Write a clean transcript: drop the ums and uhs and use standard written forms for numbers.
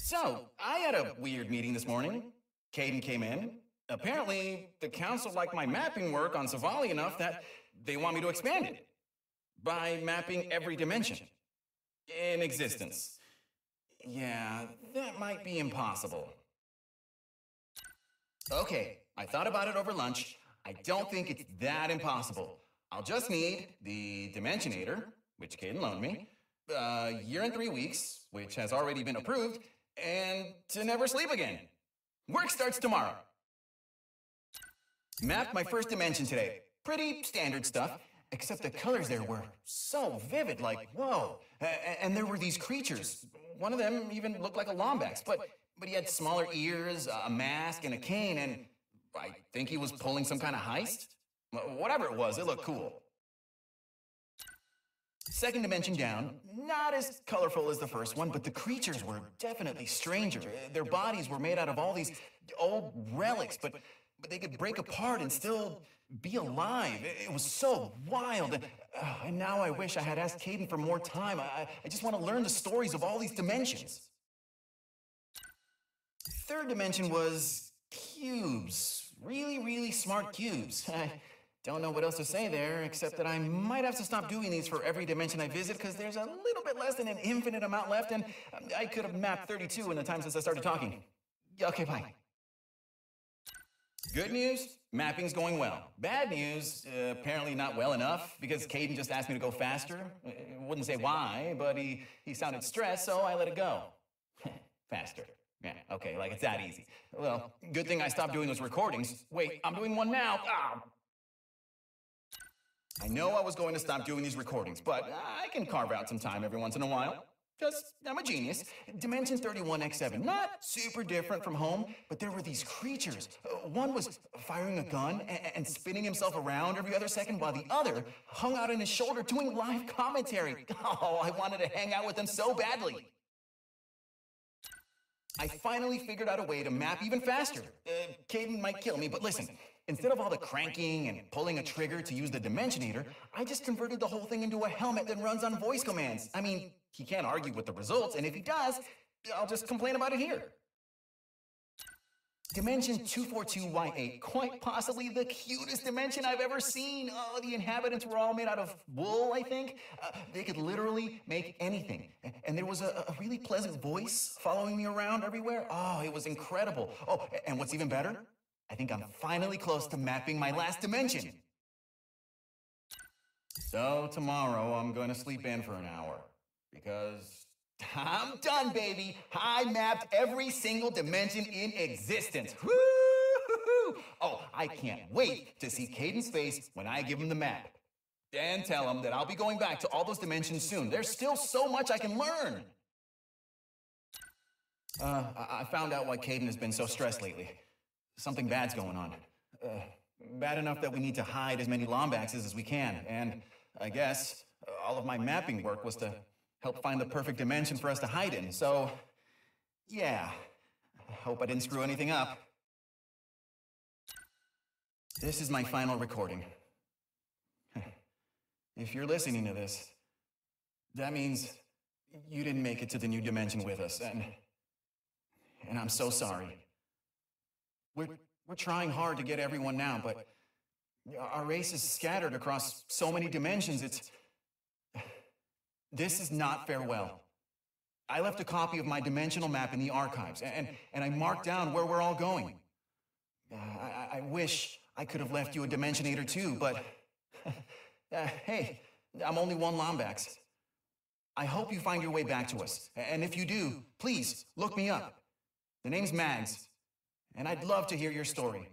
So, I had a weird meeting this morning. Caden came in. Apparently, the council liked my mapping work on Savali enough that they want me to expand it by mapping every dimension in existence. Yeah, that might be impossible. Okay, I thought about it over lunch. I don't think it's that impossible. I'll just need the Dimensionator, which Caden loaned me, a year and 3 weeks, which has already been approved, and to never sleep again. Work starts tomorrow. Mapped my first dimension today. Pretty standard stuff, except the colors there were so vivid, like, whoa. And there were these creatures. One of them even looked like a Lombax, but he had smaller ears, a mask, and a cane, and I think he was pulling some kind of heist. Whatever it was, it looked cool. Second dimension down, not as colorful as the first one, but the creatures were definitely stranger. Their bodies were made out of all these old relics, but they could break apart and still be alive. It was so wild. And now I wish I had asked Caden for more time. I just want to learn the stories of all these dimensions. Third dimension was cubes. Really smart cubes. I don't know what else to say there, except that I might have to stop doing these for every dimension I visit because there's a little bit less than an infinite amount left, and I could have mapped 32 in the time since I started talking. Okay, bye. Good news, mapping's going well. Bad news, apparently not well enough because Caden just asked me to go faster. Wouldn't say why, but he sounded stressed, so I let it go. Faster. Yeah, okay, like it's that easy. Well, good thing I stopped doing those recordings. Wait, I'm doing one now. Ah. I know I was going to stop doing these recordings, but I can carve out some time every once in a while. Because I'm a genius. Dimension 31x7, not super different from home, but there were these creatures. One was firing a gun and spinning himself around every other second, while the other hung out on his shoulder doing live commentary. Oh, I wanted to hang out with them so badly. I finally figured out a way to map even faster. Caden might kill me, but listen. Instead of all the cranking and pulling a trigger to use the Dimensionator, I just converted the whole thing into a helmet that runs on voice commands. I mean, he can't argue with the results, and if he does, I'll just complain about it here. Dimension 242Y8, quite possibly the cutest dimension I've ever seen. Oh, the inhabitants were all made out of wool, I think. They could literally make anything. And there was a really pleasant voice following me around everywhere. Oh, it was incredible. Oh, and what's even better? I think I'm finally close to mapping my last dimension. So tomorrow I'm going to sleep in for an hour because I'm done, baby. I mapped every single dimension in existence. Woo-hoo-hoo! Oh, I can't wait to see Caden's face when I give him the map. And tell him that I'll be going back to all those dimensions soon. There's still so much I can learn. I found out why Caden has been so stressed lately. Something bad's going on. Bad enough that we need to hide as many Lombaxes as we can. And I guess all of my mapping work was to help find the perfect dimension for us to hide in. So, yeah. I hope I didn't screw anything up. This is my final recording. If you're listening to this, that means you didn't make it to the new dimension with us. And I'm so sorry. We're trying hard to get everyone now, but our race is scattered across so many dimensions, This is not farewell. I left a copy of my dimensional map in the archives, and I marked down where we're all going. I wish I could have left you a Dimensionator too, but hey, I'm only one Lombax. I hope you find your way back to us, and if you do, please look me up. The name's Mags. And I'd love to hear your story.